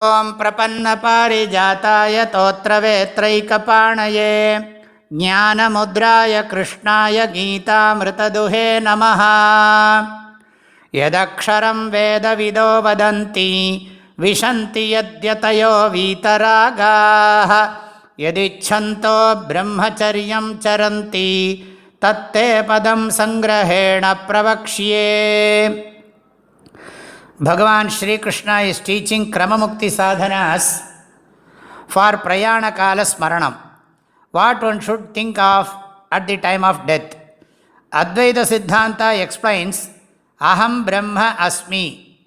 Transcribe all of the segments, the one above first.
ॐ प्रपन्नपारिजाताय तोत्रवेत्रैकपाणये ज्ञानमुद्राय कृष्णाय गीतामृतदुहे नमः। यदक्षरं वेदविदो वदन्ति विशन्ति यद्यतयो वीतरागाः यदिच्छन्तो ब्रह्मचर्यं चरन्ति तत्ते पदं संग्रहेण प्रवक्ष्ये. Bhagavan Shri Krishna is teaching Kramamukti sadhanas for Prayana Kala Smaranam. What one should think of at the time of death. Advaita Siddhanta explains Aham Brahma Asmi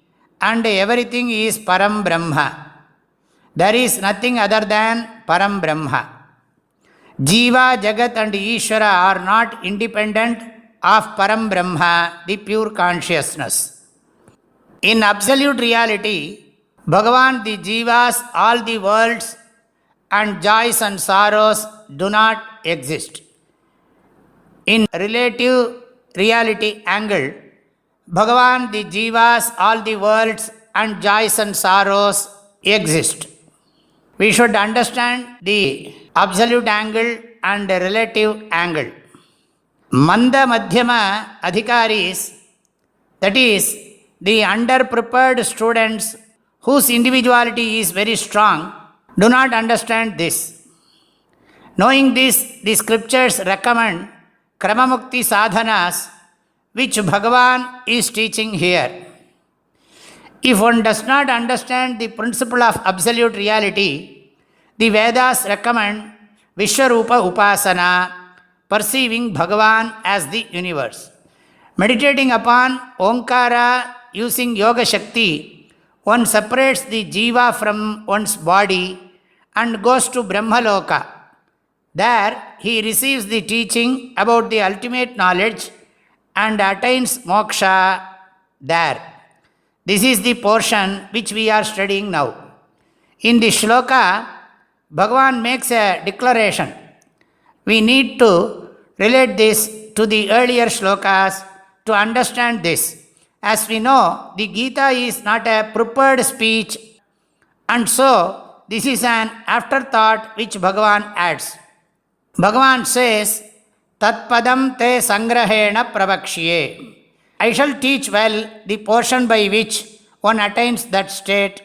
and everything is Param Brahma. There is nothing other than Param Brahma. Jiva, Jagat and Ishvara are not independent of Param Brahma, the pure consciousness. In absolute reality, Bhagavan, the jivas, all the worlds and joys and sorrows do not exist. In relative reality angle, Bhagavan, the jivas, all the worlds and joys and sorrows exist. We should understand the absolute angle and the relative angle. Manda Madhyama Adhikaris, that is, the underprepared students whose individuality is very strong do not understand this. Knowing this, the scriptures recommend Kramamukti sadhanas which Bhagavan is teaching here. If one does not understand the principle of absolute reality, the Vedas recommend Vishwarupa Upasana, perceiving Bhagavan as the universe. Meditating upon Omkara using Yoga Shakti, one separates the jiva from one's body and goes to Brahmaloka. There, he receives the teaching about the ultimate knowledge and attains moksha there. This is the portion which we are studying now. In the shloka, Bhagavan makes a declaration. We need to relate this to the earlier shlokas to understand this. As we know, the Gita is not a prepared speech, and so this is an afterthought which Bhagavan adds. Bhagavan says, Tatpadam te sangrahena pravakshye. I shall teach well the portion by which one attains that state.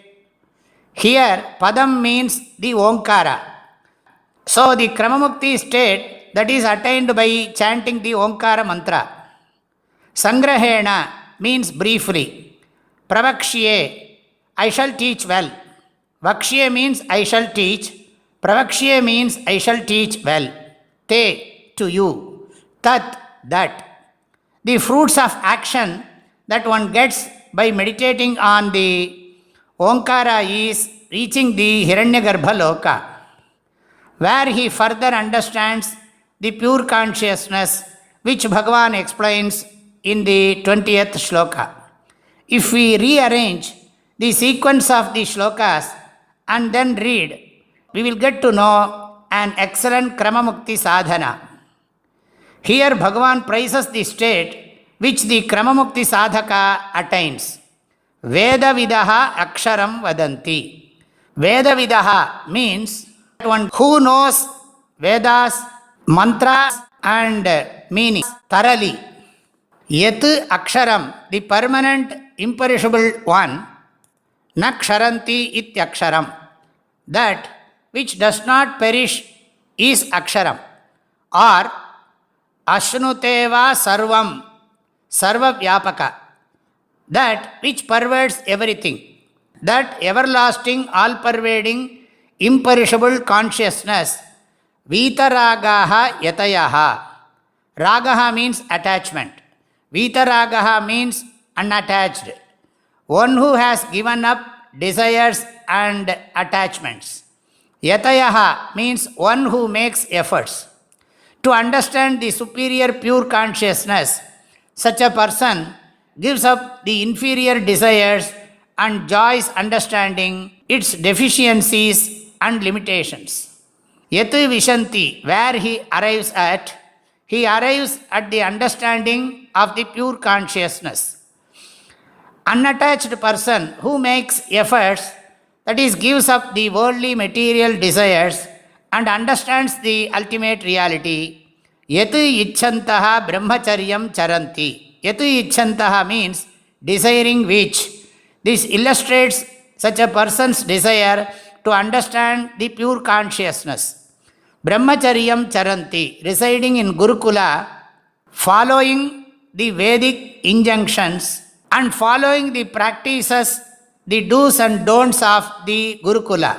Here, Padam means the Omkara. So the Kramamukti state that is attained by chanting the Omkara mantra. Sangrahena means briefly. Pravakshye, I shall teach well. Vakshye means I shall teach. Pravakshye means I shall teach well. Te, to you. Tat, that. The fruits of action that one gets by meditating on the Omkara is reaching the Hiranyagarbha Loka, where he further understands the pure consciousness which Bhagavan explains in the 20th shloka. If we rearrange the sequence of the shlokas and then read, we will get to know an excellent Kramamukti sadhana. Here Bhagavan praises the state which the Kramamukti sadhaka attains. Vedavidaha aksharam vadanti. Vedavidaha means one who knows Vedas, mantras and meanings thoroughly. Yat aksharam, the permanent, imperishable one, na ksharanti ityaksharam, that which does not perish is aksharam, or ashnuteva sarvam, sarva vyapaka, that which pervades everything, that everlasting, all-pervading, imperishable consciousness, vitaragaha yatayaha. Ragaha means attachment. Vitaragaha means unattached. One who has given up desires and attachments. Yatayaha means one who makes efforts. To understand the superior pure consciousness, such a person gives up the inferior desires and joys understanding its deficiencies and limitations. Yatu vishanti, where he arrives at the understanding of the pure consciousness. Unattached person who makes efforts, that is, gives up the worldly material desires and understands the ultimate reality. Yatu icchantaha brahmacharyam charanti. Yatu icchantaha means desiring which. This illustrates such a person's desire to understand the pure consciousness. Brahmacharyam charanti, residing in Gurukula, following the Vedic injunctions and following the practices, the do's and don'ts of the Gurukula.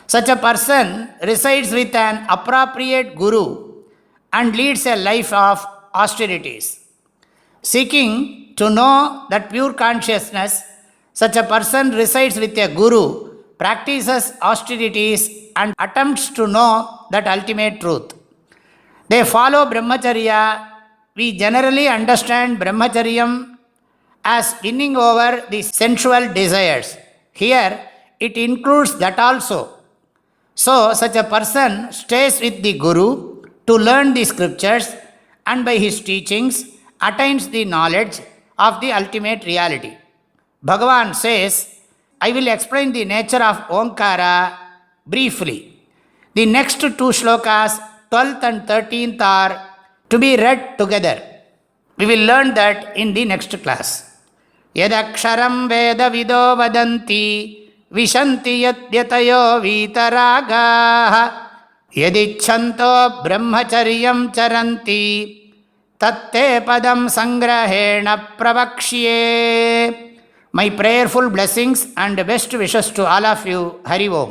Such a person resides with an appropriate guru and leads a life of austerities. Seeking to know that pure consciousness, such a person resides with a guru, practices austerities, and attempts to know that ultimate truth. They follow brahmacharya. We generally understand brahmacharyam as winning over the sensual desires. Here, it includes that also. So, such a person stays with the Guru to learn the scriptures and by his teachings attains the knowledge of the ultimate reality. Bhagavan says, I will explain the nature of Omkara briefly. The next two shlokas, 12th and 13th, are to be read together. We will learn that in the next class. Yadaksharam vedavido vadanti vishanti yadyatayo vitaragaha yadichanto brahmacharyam charanti tatte padam sangrahena pravakshye. My prayerful blessings and best wishes to all of you. Hari Om.